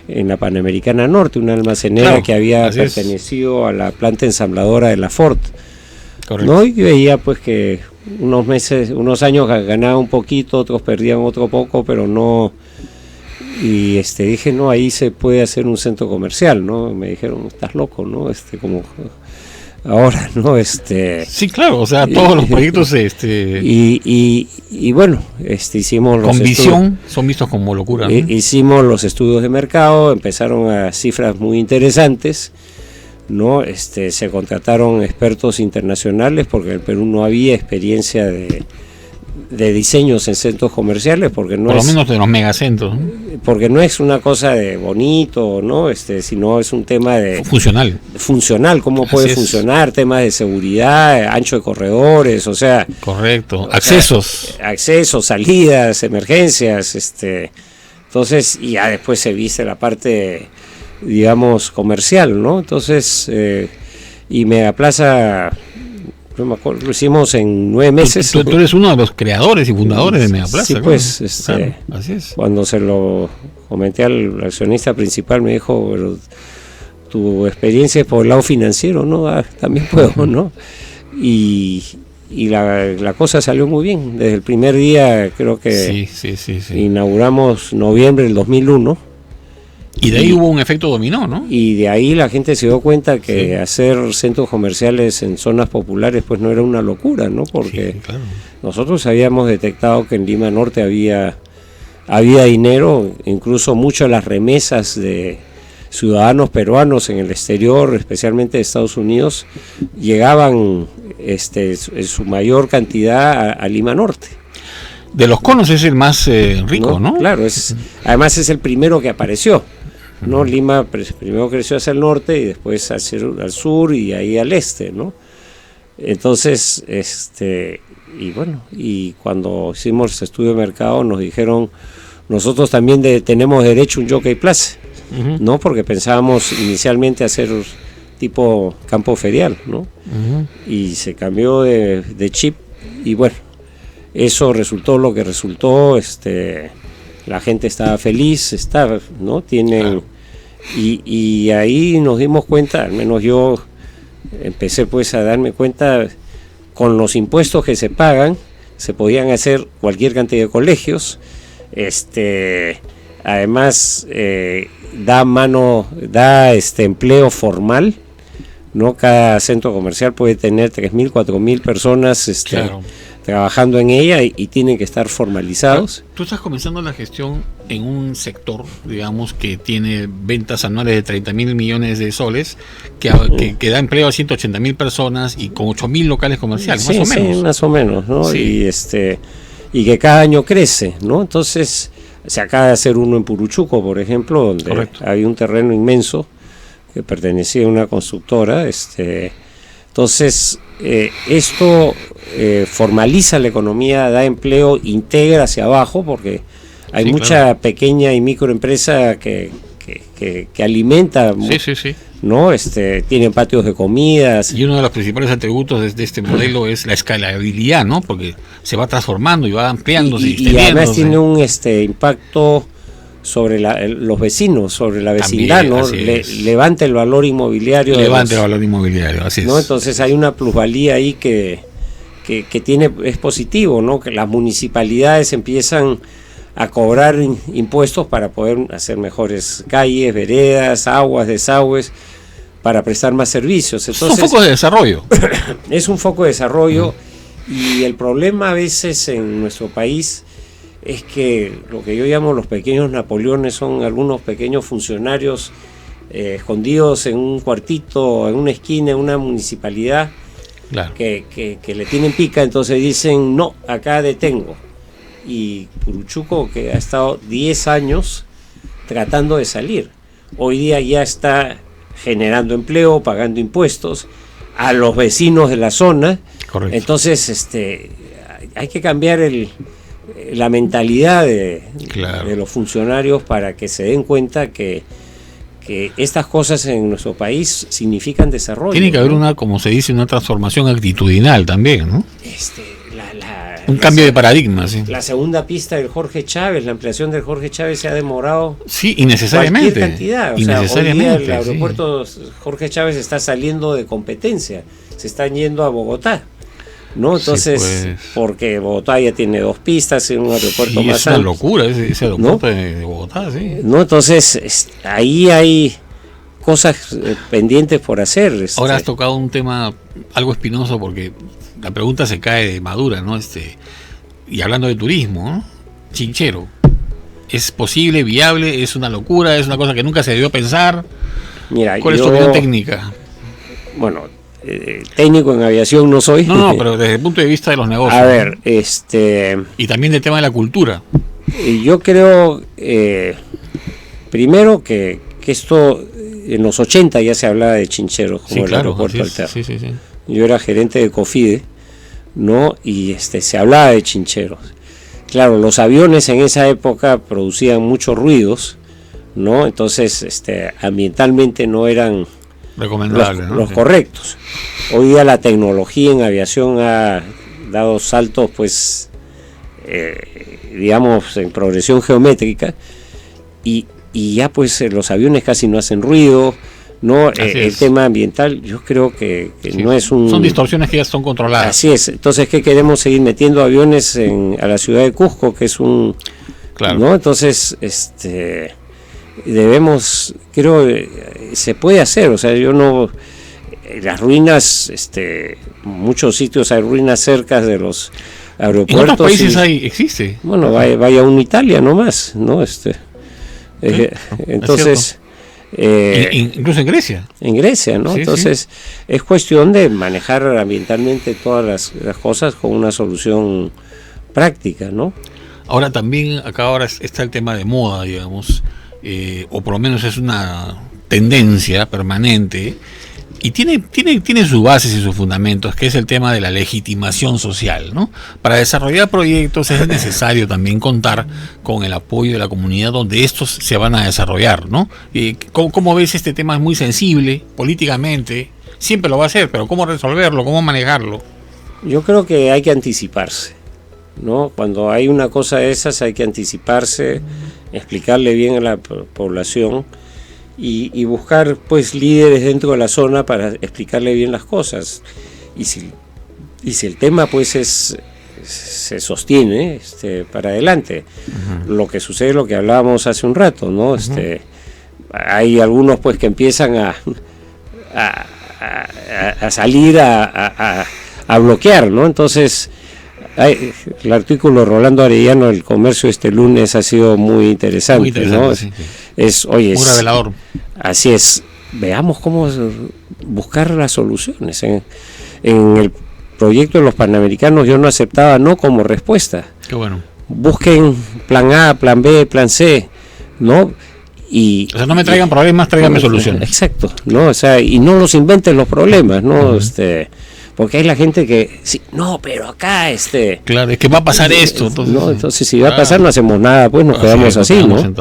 la Panamericana Norte, una almacenera, claro, que había pertenecido a la planta ensambladora de la Ford. Correcto. ¿No? Y veía pues que unos años ganaba un poquito, otros perdían otro poco, pero no. Y dije, no, ahí se puede hacer un centro comercial, ¿no? Me dijeron, estás loco, ¿no? Como ahora, ¿no? Sí, claro, o sea, todos los proyectos y bueno, hicimos los con visión son vistos como locura, ¿no? Hicimos los estudios de mercado, empezaron a cifras muy interesantes, ¿no? Se contrataron expertos internacionales, porque en el Perú no había experiencia de diseños en centros comerciales, porque no, por lo menos de los megacentros, ¿no? Porque no es una cosa de bonito, ¿no? Sino es un tema de funcional, cómo puede funcionar, temas de seguridad, ancho de corredores, o sea, correcto, accesos, salidas, emergencias, entonces, y ya después se viste la parte, digamos, comercial, ¿no? Entonces, y Megaplaza, no me acuerdo, lo hicimos en 9 meses. Tú eres uno de los creadores y fundadores de Megaplaza. Sí, pues, claro, así es. Cuando se lo comenté al accionista principal, me dijo, pero tu experiencia es por el lado financiero, ¿no? También puedo, ¿no? Y la cosa salió muy bien. Desde el primer día, creo que sí. Inauguramos noviembre del 2001. Y de ahí hubo un efecto dominó, ¿no? Y de ahí la gente se dio cuenta que hacer centros comerciales en zonas populares pues no era una locura, ¿no? Porque claro, nosotros habíamos detectado que en Lima Norte había dinero, incluso muchas de las remesas de ciudadanos peruanos en el exterior, especialmente de Estados Unidos, llegaban en su mayor cantidad a Lima Norte. De los conos es el más rico, ¿no? Claro, además es el primero que apareció, ¿no? Lima primero creció hacia el norte y después al sur y ahí al este, ¿no? Entonces, y bueno, y cuando hicimos el estudio de mercado nos dijeron, nosotros también tenemos derecho a un Jockey Plaza, ¿no? Porque pensábamos inicialmente hacer tipo campo ferial, ¿no? Y se cambió de chip y bueno, eso resultó lo que resultó, la gente estaba feliz, ¿no? Tienen, y ahí nos dimos cuenta, al menos yo empecé pues a darme cuenta, con los impuestos que se pagan, se podían hacer cualquier cantidad de colegios, además da empleo formal, ¿no? Cada centro comercial puede tener 3.000, 4.000 personas, claro, trabajando en ella y tienen que estar formalizados. Tú estás comenzando la gestión en un sector, digamos, que tiene ventas anuales de 30.000 millones de soles, que da empleo a 180.000 personas y con 8.000 locales comerciales, más o menos. Sí, más o menos, ¿no? Sí. Y que cada año crece, ¿no? Entonces, se acaba de hacer uno en Puruchuco, por ejemplo, donde había un terreno inmenso que pertenecía a una constructora, entonces esto formaliza la economía, da empleo, integra hacia abajo, porque hay mucha pequeña y microempresa que alimenta, ¿no? Tienen patios de comidas. Y uno de los principales atributos de este modelo es la escalabilidad, ¿no? Porque se va transformando y va ampliándose y además tiene un impacto sobre los vecinos, sobre la vecindad, también, ¿no? Levanta el valor inmobiliario. El valor inmobiliario, así es. ¿No? Entonces hay una plusvalía ahí que es positivo, ¿no? Que las municipalidades empiezan a cobrar impuestos para poder hacer mejores calles, veredas, aguas, desagües, para prestar más servicios. Entonces, es un foco de desarrollo. Es un foco de desarrollo, y el problema a veces en nuestro país es que lo que yo llamo los pequeños Napoleones son algunos pequeños funcionarios escondidos en un cuartito, en una esquina, en una municipalidad, claro, que le tienen pica, entonces dicen, no, acá detengo. Y Puruchuco, que ha estado 10 años tratando de salir, hoy día ya está generando empleo, pagando impuestos a los vecinos de la zona. Correcto. Entonces hay que cambiar la mentalidad claro, de los funcionarios para que se den cuenta que estas cosas en nuestro país significan desarrollo. Tiene que haber una, como se dice, una transformación actitudinal también, ¿no? Un cambio de paradigma, sí. La segunda pista del Jorge Chávez, la ampliación del Jorge Chávez se ha demorado. Sí, innecesariamente. Cualquier cantidad. Innecesariamente, hoy día el aeropuerto Jorge Chávez está saliendo de competencia, se están yendo a Bogotá, ¿no? Entonces, sí, pues, porque Bogotá ya tiene 2 pistas, en un aeropuerto más alto. Es una locura ese aeropuerto, ¿no?, de Bogotá, sí. No, entonces ahí hay cosas pendientes por hacer. Ahora has tocado un tema algo espinoso, porque la pregunta se cae de madura, ¿no? Y hablando de turismo, ¿no? Chinchero, ¿es posible, viable? ¿Es una locura? ¿Es una cosa que nunca se debió pensar? Mira, ¿cuál es tu opinión técnica? Bueno, técnico en aviación no soy. No, pero desde el punto de vista de los negocios. A ver, y también del tema de la cultura. Yo creo, primero que esto, en los 80 ya se hablaba de Chinchero como, sí, el aeropuerto alterno. Sí. Yo era gerente de COFIDE, ¿no? Y se hablaba de chincheros. Claro, los aviones en esa época producían muchos ruidos, ¿no? Entonces, ambientalmente no eran recomendables, los correctos. Hoy día la tecnología en aviación ha dado saltos, pues, digamos, en progresión geométrica, y ya pues los aviones casi no hacen ruido. No, el tema ambiental, yo creo que sí, no es un... Son distorsiones que ya son controladas. Así es. Entonces, ¿qué queremos? Seguir metiendo aviones a la ciudad de Cusco, que es un... Claro. ¿No? Entonces, debemos, creo, se puede hacer. O sea, yo no... Las ruinas, muchos sitios hay ruinas cerca de los aeropuertos. ¿En otros países existe? Bueno, vaya a una Italia nomás, ¿no? Entonces... incluso en Grecia. En Grecia, ¿no? Sí, entonces, sí, es cuestión de manejar ambientalmente todas las cosas con una solución práctica, ¿no? Ahora también, acá ahora está el tema de moda, digamos, o por lo menos es una tendencia permanente, y tiene sus bases y sus fundamentos, que es el tema de la legitimación social, ¿no? Para desarrollar proyectos es necesario también contar con el apoyo de la comunidad donde estos se van a desarrollar, ¿no? ¿Cómo ves este tema? Es muy sensible políticamente, siempre lo va a ser, pero ¿cómo resolverlo? ¿Cómo manejarlo? Yo creo que hay que anticiparse, ¿no? Cuando hay una cosa de esas hay que anticiparse, explicarle bien a la población, y buscar pues líderes dentro de la zona para explicarle bien las cosas, y si el tema pues se sostiene para adelante. Uh-huh. Lo que sucede es lo que hablábamos hace un rato, ¿no? Uh-huh. Hay algunos pues que empiezan a salir a bloquear, ¿no? Entonces el artículo de Rolando Arellano del Comercio este lunes ha sido muy interesante, ¿no? Sí. Muy revelador. Así es. Veamos cómo buscar las soluciones. En el proyecto de los Panamericanos yo no aceptaba no como respuesta. Qué bueno. Busquen plan A, plan B, plan C, ¿no? O sea, no me traigan problemas, tráiganme soluciones. Exacto, ¿no? O sea, y no los inventen los problemas, ¿no? Uh-huh. Porque hay la gente que, sí, no, pero acá claro, es que va a pasar esto. Entonces, no, entonces si va a pasar no hacemos nada, pues nos quedamos así, ¿no?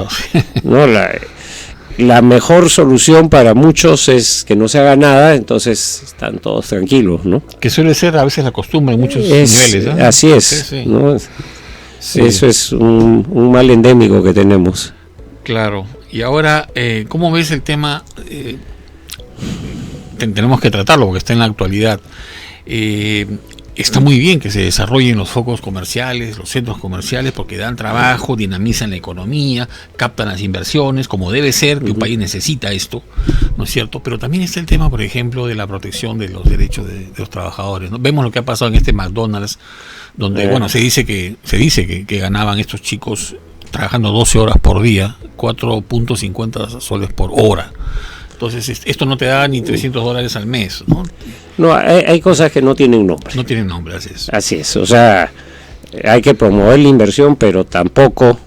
No, la mejor solución para muchos es que no se haga nada, entonces están todos tranquilos, ¿no? Que suele ser a veces la costumbre en muchos niveles, ¿no? Así es, sí. ¿No? Sí. Eso es un mal endémico que tenemos. Claro. Y ahora, ¿cómo ves el tema? Tenemos que tratarlo porque está en la actualidad. está muy bien que se desarrollen los focos comerciales, los centros comerciales, porque dan trabajo, dinamizan la economía, captan las inversiones, como debe ser, que un país necesita esto, ¿no es cierto? Pero también está el tema, por ejemplo, de la protección de los derechos de los trabajadores, ¿no? Vemos lo que ha pasado en este McDonald's, donde, bueno, se dice que ganaban estos chicos trabajando 12 horas por día, 4.50 soles por hora. Entonces, esto no te da ni $300 al mes, ¿no? No, hay cosas que no tienen nombre. No tienen nombre, así es. Así es, o sea, hay que promover la inversión, pero tampoco,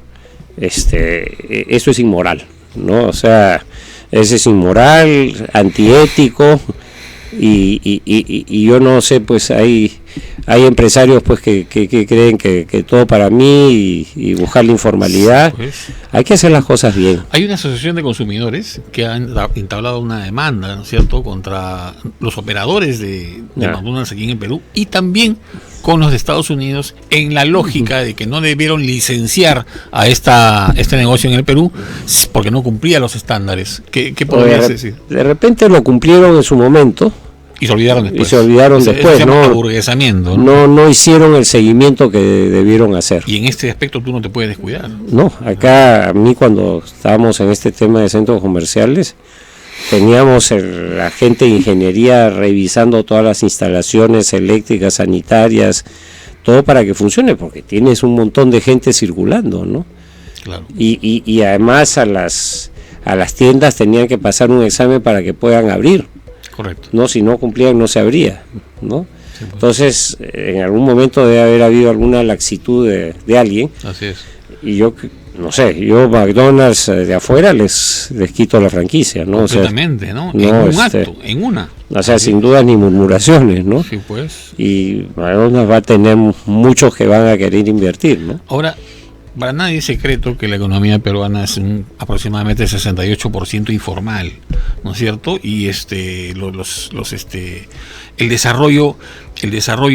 eso es inmoral, ¿no? O sea, eso es inmoral, antiético, y yo no sé, pues hay empresarios pues que creen que todo para mí y buscar la informalidad. Pues, hay que hacer las cosas bien. Hay una asociación de consumidores que ha entablado una demanda, ¿no es cierto?, contra los operadores de McDonald's aquí en el Perú y también con los de Estados Unidos, en la lógica de que no debieron licenciar a este negocio en el Perú porque no cumplía los estándares. ¿Qué podrías decir? De repente lo cumplieron en su momento. Y se olvidaron después. Después, ¿no? Aburguesamiento, no hicieron el seguimiento que debieron hacer. Y en este aspecto tú no te puedes descuidar. No, acá a mí cuando estábamos en este tema de centros comerciales, teníamos el agente de ingeniería revisando todas las instalaciones eléctricas, sanitarias, todo para que funcione, porque tienes un montón de gente circulando, ¿no? Claro. Y además a las tiendas tenían que pasar un examen para que puedan abrir. Correcto. No, si no cumplían no se abría, ¿no? Sí, pues. Entonces, en algún momento debe haber habido alguna laxitud de alguien. Así es. Y yo, no sé, yo McDonald's de afuera les quito la franquicia, ¿no? Completamente, o sea, ¿no? En un acto, en una. O sea, sin duda ni murmuraciones, ¿no? Sí, pues. Y McDonald's va a tener muchos que van a querer invertir, ¿no? Ahora, para nadie es secreto que la economía peruana es aproximadamente 68% informal, ¿no es cierto? Y el desarrollo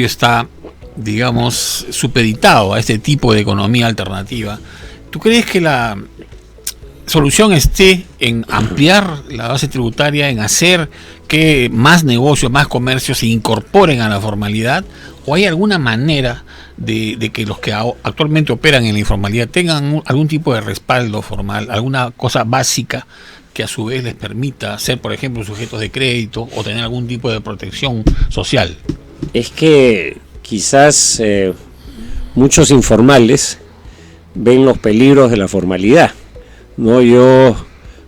está, digamos, supeditado a este tipo de economía alternativa. ¿Tú crees que la solución esté en ampliar la base tributaria, en hacer que más negocios, más comercios se incorporen a la formalidad? ¿O hay alguna manera de que los que actualmente operan en la informalidad tengan algún tipo de respaldo formal, alguna cosa básica que a su vez les permita ser, por ejemplo, sujetos de crédito o tener algún tipo de protección social? Es que quizás muchos informales ven los peligros de la formalidad, ¿no? Yo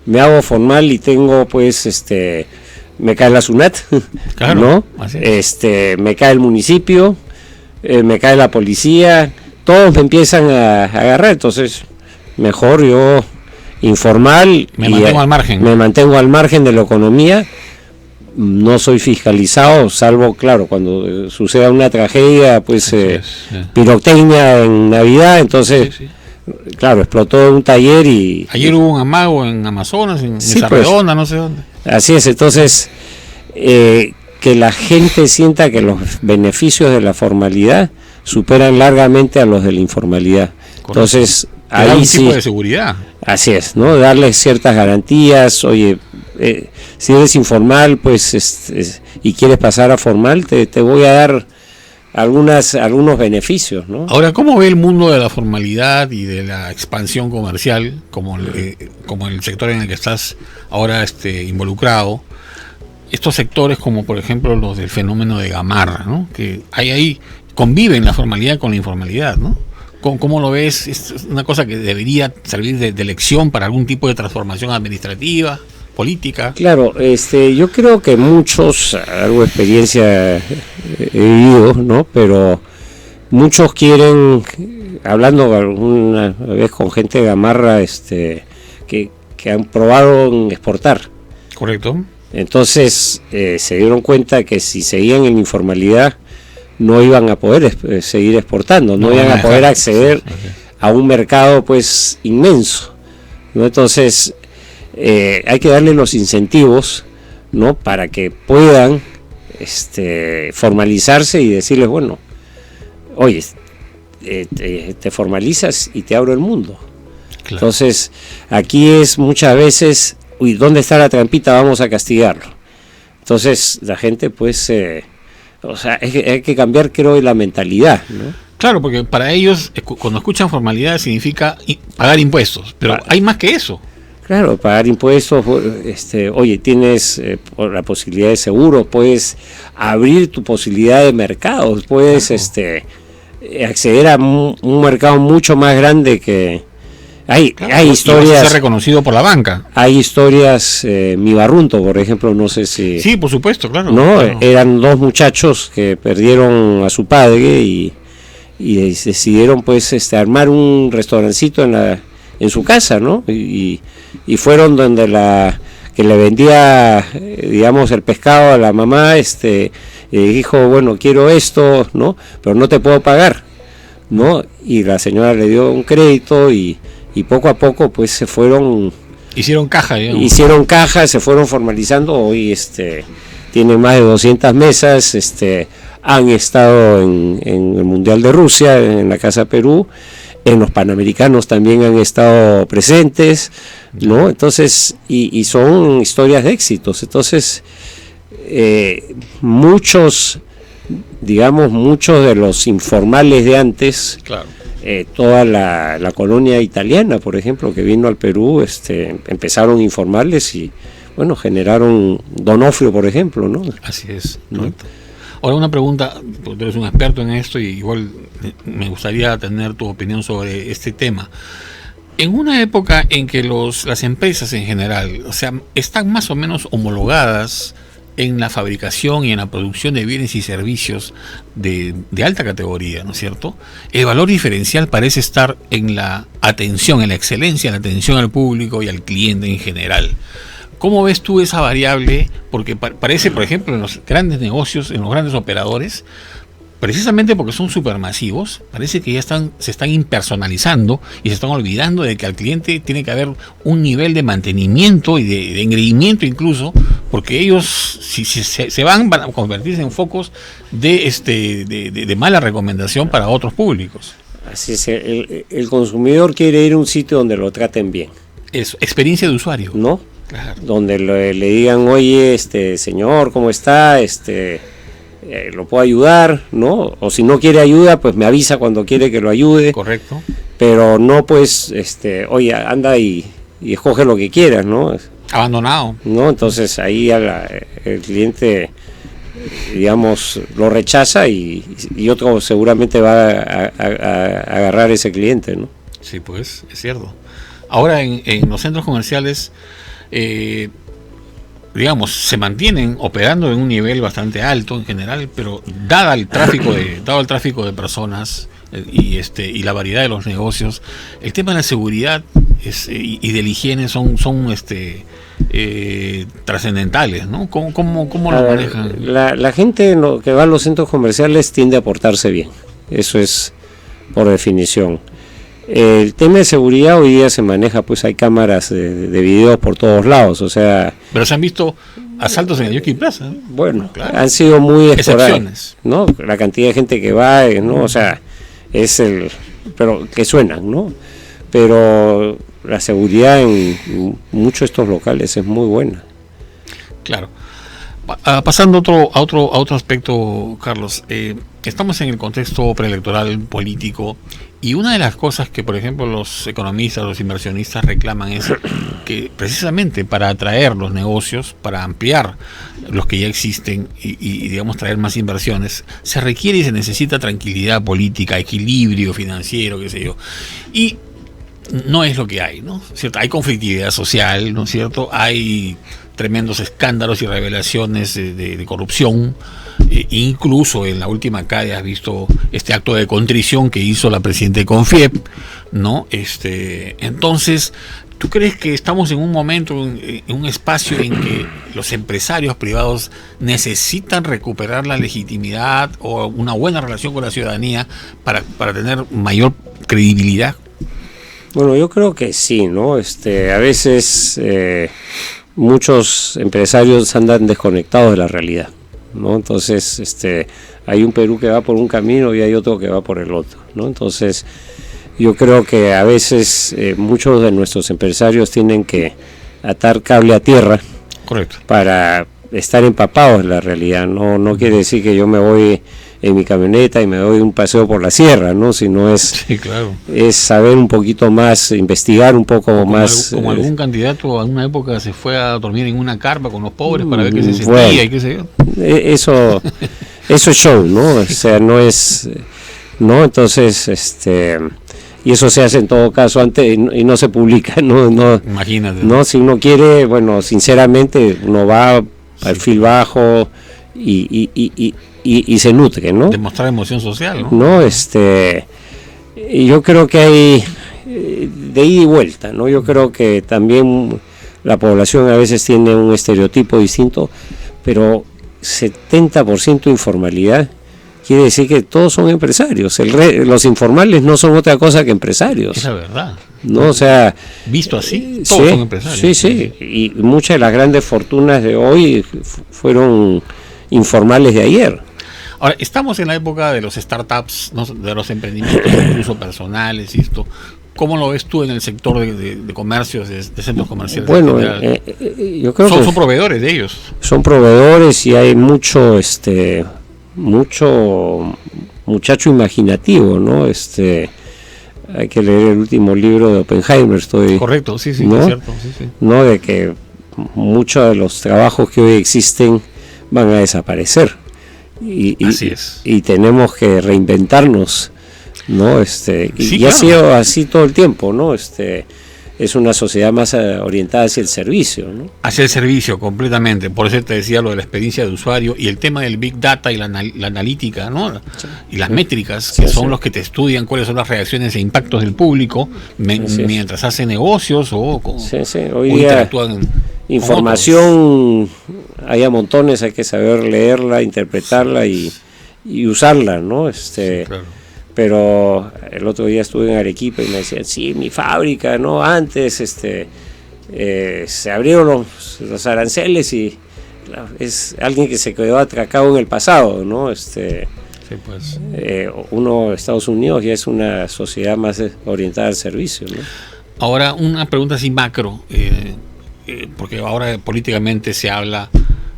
me hago formal y tengo, pues, me cae la SUNAT, claro, ¿no? Me cae el municipio, me cae la policía, todos me empiezan a agarrar, entonces mejor yo informal me mantengo al margen de la economía, no soy fiscalizado, salvo, claro, cuando suceda una tragedia, pues pirotecnia en Navidad, entonces claro, explotó un taller y... Ayer hubo un amago en Amazonas, en Mesa Redonda, no sé dónde. Así es, entonces que la gente sienta que los beneficios de la formalidad superan largamente a los de la informalidad. Correcto. Entonces, ahí un sí... tipo de seguridad. Así es, ¿no? Darles ciertas garantías, oye, si eres informal, pues, y quieres pasar a formal, te voy a dar algunos beneficios, ¿no? Ahora, ¿cómo ve el mundo de la formalidad y de la expansión comercial, como el sector en el que estás ahora involucrado? Estos sectores, como por ejemplo los del fenómeno de Gamarra, ¿no? Que ahí conviven la formalidad con la informalidad, ¿no? ¿Cómo lo ves? ¿Es una cosa que debería servir de lección para algún tipo de transformación administrativa, política? Claro, yo creo que muchos, algo de experiencia he vivido, ¿no? Pero muchos quieren, hablando alguna vez con gente de Gamarra, que han probado en exportar. Correcto. Entonces se dieron cuenta que si seguían en informalidad no iban a poder seguir exportando, no iban a poder acceder a un mercado pues inmenso, ¿no? Entonces hay que darle los incentivos, ¿no? Para que puedan formalizarse y decirles, bueno, oye, te formalizas y te abro el mundo. Claro. Entonces aquí es muchas veces, uy, ¿dónde está la trampita? Vamos a castigarlo. Entonces la gente pues O sea, hay que cambiar, creo, la mentalidad, ¿no? Claro, porque para ellos, cuando escuchan formalidad, significa pagar impuestos, pero hay más que eso. Claro, pagar impuestos, oye, tienes la posibilidad de seguro, puedes abrir tu posibilidad de mercados, puedes acceder a un mercado mucho más grande que... Hay historias... Ser reconocido por la banca. Hay historias, Mi Barrunto, por ejemplo, no sé si... Sí, por supuesto, claro. No, claro. Eran dos muchachos que perdieron a su padre y decidieron pues armar un restaurancito en su casa, ¿no? Y fueron donde que le vendía, digamos, el pescado a la mamá, dijo, bueno, quiero esto, ¿no? Pero no te puedo pagar, ¿no? Y la señora le dio un crédito y poco a poco pues se fueron... Hicieron caja, digamos. Hicieron caja, se fueron formalizando, hoy tienen más de 200 mesas, han estado en el Mundial de Rusia, en la Casa Perú, en los Panamericanos también han estros presentes, ¿no? Entonces, y son historias de éxitos. Entonces, muchos de los informales de antes, claro. Toda la colonia italiana, por ejemplo, que vino al Perú, empezaron informales y, bueno, generaron Donofrio, por ejemplo, ¿no? Así es, ¿no? Ahora una pregunta, porque tú eres un experto en esto y igual me gustaría tener tu opinión sobre este tema. En una época en que las empresas en general, o sea, están más o menos homologadas en la fabricación y en la producción de bienes y servicios de alta categoría, ¿no es cierto? El valor diferencial parece estar en la atención, en la excelencia, en la atención al público y al cliente en general. ¿Cómo ves tú esa variable? Porque parece, por ejemplo, en los grandes negocios, en los grandes operadores, precisamente porque son supermasivos, parece que ya se están impersonalizando y se están olvidando de que al cliente tiene que haber un nivel de mantenimiento y de engreimiento incluso, porque ellos, si se van a convertirse en focos de mala recomendación para otros públicos. Así es, el consumidor quiere ir a un sitio donde lo traten bien. Eso, experiencia de usuario. ¿No? Claro. Donde le digan, oye, señor, ¿cómo está? ¿Lo puedo ayudar? ¿No? O si no quiere ayuda, pues me avisa cuando quiere que lo ayude. Correcto. Pero no, pues, oye, anda y escoge lo que quieras, ¿no? Abandonado. ¿No? Entonces ahí el cliente, digamos, lo rechaza y otro seguramente va a agarrar ese cliente, ¿no? Sí, pues, es cierto. Ahora en los centros comerciales, digamos, se mantienen operando en un nivel bastante alto en general, pero dado el tráfico de personas y la variedad de los negocios, el tema de la seguridad y de la higiene son trascendentales, ¿no? ¿Cómo lo manejan? La gente que va a los centros comerciales tiende a portarse bien, eso es por definición. El tema de seguridad hoy día se maneja, pues hay cámaras de video por todos lados, o sea... Pero se han visto asaltos en el Yoki Plaza, ¿no? Bueno, claro. Han sido muy excepciones, ¿no? La cantidad de gente que va, ¿no? O sea, pero que suenan, ¿no? Pero la seguridad en muchos de estos locales es muy buena. Claro. Pasando a otro aspecto, Carlos, estamos en el contexto preelectoral político y una de las cosas que, por ejemplo, los economistas, los inversionistas reclaman es que precisamente para atraer los negocios, para ampliar los que ya existen y digamos traer más inversiones, se requiere y se necesita tranquilidad política, equilibrio financiero, qué sé yo. Y no es lo que hay, ¿no? ¿Cierto? Hay conflictividad social, ¿no es cierto? Hay tremendos escándalos y revelaciones de corrupción, incluso en la última CADE has visto este acto de contrición que hizo la presidenta de Confiep, ¿no? Entonces, ¿tú crees que estamos en un momento, en un espacio en que los empresarios privados necesitan recuperar la legitimidad o una buena relación con la ciudadanía para tener mayor credibilidad? Bueno, yo creo que sí, ¿no? A veces muchos empresarios andan desconectados de la realidad, ¿no? Entonces, hay un Perú que va por un camino y hay otro que va por el otro, ¿no? Entonces, yo creo que a veces muchos de nuestros empresarios tienen que atar cable a tierra. Correcto. Para estar empapados en la realidad. No quiere decir que yo me voy en mi camioneta y me doy un paseo por la sierra, ¿no? Sino sí, claro, es saber un poquito más, investigar un poco como más. Como algún candidato a una época se fue a dormir en una carpa con los pobres para ver qué se sentía y qué sé yo. Eso es show, ¿no? O sea, no es, ¿no? Entonces, y eso se hace en todo caso antes y no se publica, ¿no? Imagínate. No, si uno quiere, bueno, sinceramente, uno va al perfil bajo y se nutre, ¿no? Demostrar emoción social, ¿no? No, y yo creo que hay de ida y vuelta, ¿no? Yo creo que también la población a veces tiene un estereotipo distinto, pero 70% informalidad quiere decir que todos son empresarios. Los informales no son otra cosa que empresarios. Es la verdad. ¿No? O sea, visto así, todos son empresarios. Sí. Y muchas de las grandes fortunas de hoy fueron informales de ayer. Ahora, estamos en la época de los startups, ¿no? De los emprendimientos incluso personales y esto. ¿Cómo lo ves tú en el sector de comercios, de centros comerciales? Bueno, yo creo que son proveedores de ellos. Son proveedores y hay mucho muchacho imaginativo, ¿no? Hay que leer el último libro de Oppenheimer, correcto, sí, ¿no? Es cierto, sí. ¿No? De que muchos de los trabajos que hoy existen van a desaparecer. Así es. Y tenemos que reinventarnos, ¿no? Sí, y claro. Ha sido así todo el tiempo, ¿no? Es una sociedad más orientada hacia el servicio, ¿no? Hacia el servicio, completamente. Por eso te decía lo de la experiencia de usuario y el tema del Big Data y la analítica, ¿no? Y las métricas, que son los que te estudian cuáles son las reacciones e impactos del público mientras hace negocios o Hoy o día interactúan. Información hay a montones, hay que saber leerla, interpretarla y usarla, ¿no? Claro. Pero el otro día estuve en Arequipa y me decían, sí, mi fábrica, ¿no? Antes se abrieron los aranceles y es alguien que se quedó atracado en el pasado, ¿no? Pues. Estados Unidos ya es una sociedad más orientada al servicio, ¿no? Ahora, una pregunta así macro, porque ahora políticamente se habla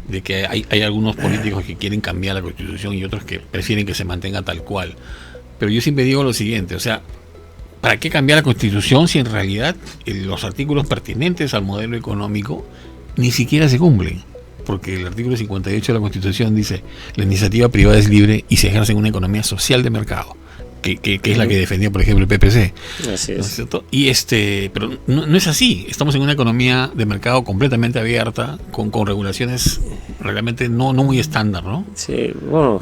de que hay algunos políticos que quieren cambiar la Constitución y otros que prefieren que se mantenga tal cual. Pero yo siempre digo lo siguiente, o sea, ¿para qué cambiar la Constitución si en realidad los artículos pertinentes al modelo económico ni siquiera se cumplen? Porque el artículo 58 de la Constitución dice: la iniciativa privada es libre y se ejerce en una economía social de mercado, que es la que defendía, por ejemplo, el PPC. Así es. ¿No es cierto? Y pero no es así. Estamos en una economía de mercado completamente abierta, con regulaciones realmente no muy estándar, ¿no? Sí, bueno,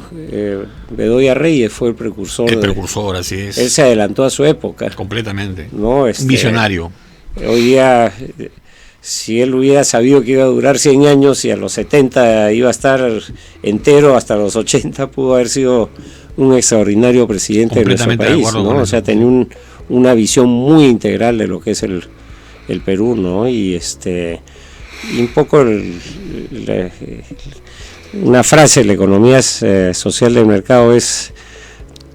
Bedoya Reyes fue el precursor. Así es. Él se adelantó a su época. Completamente. ¿No? Visionario. Hoy día, si él hubiera sabido que iba a durar 100 años y a los 70 iba a estar entero, hasta los 80 pudo haber sido un extraordinario presidente de nuestro país, ¿no? O sea, tenía una visión muy integral de lo que es el Perú, ¿no? Y un poco una frase de la economía social del mercado es: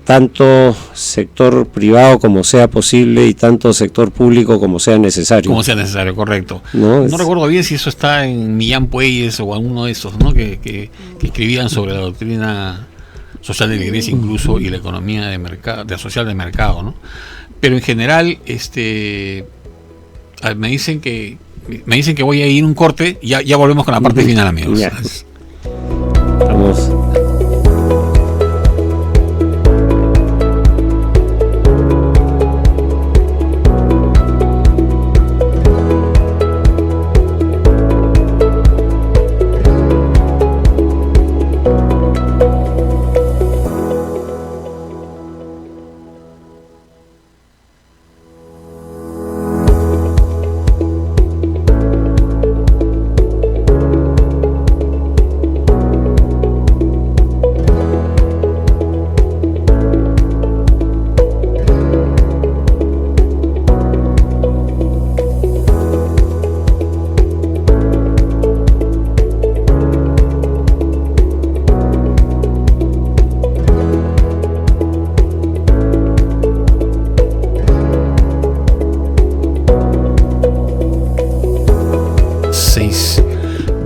tanto sector privado como sea posible y tanto sector público como sea necesario. Como sea necesario, correcto. No recuerdo bien si eso está en Millán Puelles o alguno de esos, ¿no? Que escribían sobre la doctrina social de la Iglesia incluso y la economía de mercado, de social de mercado, ¿no? Pero en general, me dicen que voy a ir un corte y ya volvemos con la parte final, amigos. Ya. Vamos.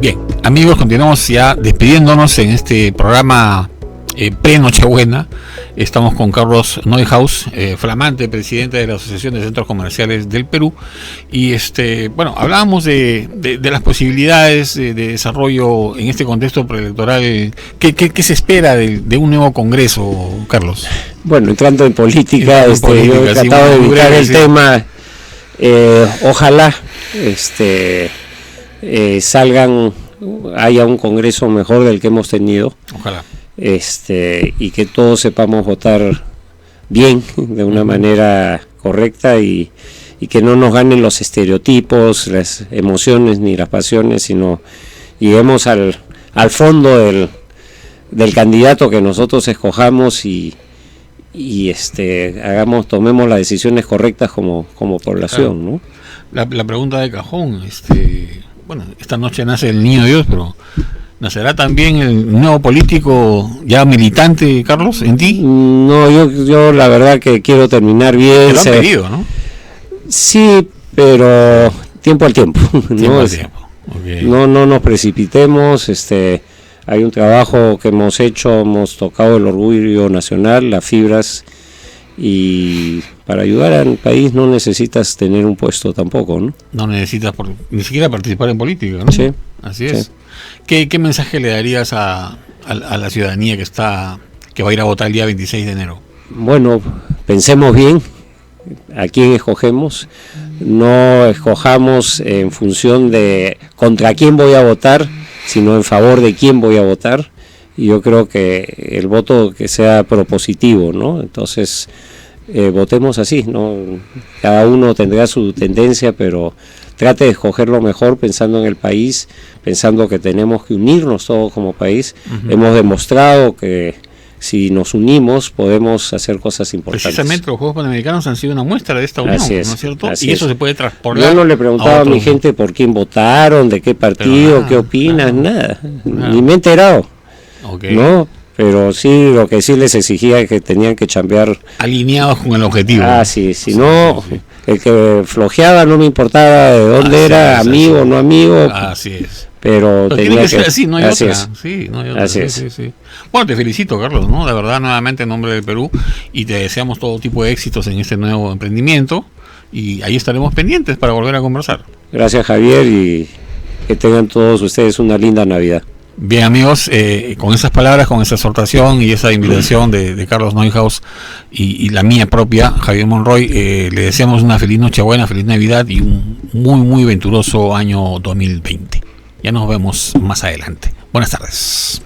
Bien, amigos, continuamos ya despidiéndonos en este programa pre-Nochebuena. Estamos con Carlos Neuhaus, flamante presidente de la Asociación de Centros Comerciales del Perú. Y bueno, hablábamos de las posibilidades de desarrollo en este contexto preelectoral. ¿Qué se espera de un nuevo Congreso, Carlos? Bueno, entrando en política, yo he tratado de evitar el tema. Ojalá haya un Congreso mejor del que hemos tenido. Ojalá. Y que todos sepamos votar bien, de una manera correcta, y que no nos ganen los estereotipos, las emociones ni las pasiones, sino lleguemos al fondo del candidato que nosotros escojamos y tomemos las decisiones correctas como población, claro. ¿No? La pregunta de cajón, bueno, esta noche nace el niño Dios, pero ¿nacerá también el nuevo político ya militante, Carlos, en ti? No, yo la verdad que quiero terminar bien. Te lo han pedido, ¿no? Sí, pero tiempo al tiempo. Tiempo al tiempo. Okay. No nos precipitemos. Hay un trabajo que hemos hecho, hemos tocado el orgullo nacional, las fibras, y para ayudar al país no necesitas tener un puesto tampoco, ¿no? No necesitas ni siquiera participar en política, ¿no? Sí. Así es. Sí. ¿Qué mensaje le darías a la ciudadanía que va a ir a votar el día 26 de enero? Bueno, pensemos bien a quién escogemos. No escojamos en función de contra quién voy a votar, sino en favor de quién voy a votar. Y yo creo que el voto que sea propositivo, ¿no? Entonces, votemos así, ¿no? Cada uno tendrá su tendencia, pero trate de escoger lo mejor pensando en el país, pensando que tenemos que unirnos todos como país. Uh-huh. Hemos demostrado que si nos unimos podemos hacer cosas importantes. Precisamente los Juegos Panamericanos han sido una muestra de esta unión, ¿no es cierto? Y eso se puede transportar. Yo no le preguntaba a mi gente por quién votaron, de qué partido, qué opinan, nada. Ni me he enterado. Okay. No, pero sí, lo que sí les exigía es que tenían que chambear alineados con el objetivo. Sí, si no, el que flojeaba no me importaba de dónde era, amigo o no amigo. Así es. Pero tenía que ser así, no hay así otra. Es. Sí, no hay otra. Así es. Sí. Bueno, te felicito, Carlos, ¿no? De verdad, nuevamente en nombre del Perú, y te deseamos todo tipo de éxitos en este nuevo emprendimiento, y ahí estaremos pendientes para volver a conversar. Gracias, Javier, y que tengan todos ustedes una linda Navidad. Bien, amigos, con esas palabras, con esa exhortación y esa invitación de Carlos Neuhaus y la mía propia, Javier Monroy, le deseamos una feliz Nochebuena, feliz Navidad y un muy, muy venturoso año 2020. Ya nos vemos más adelante. Buenas tardes.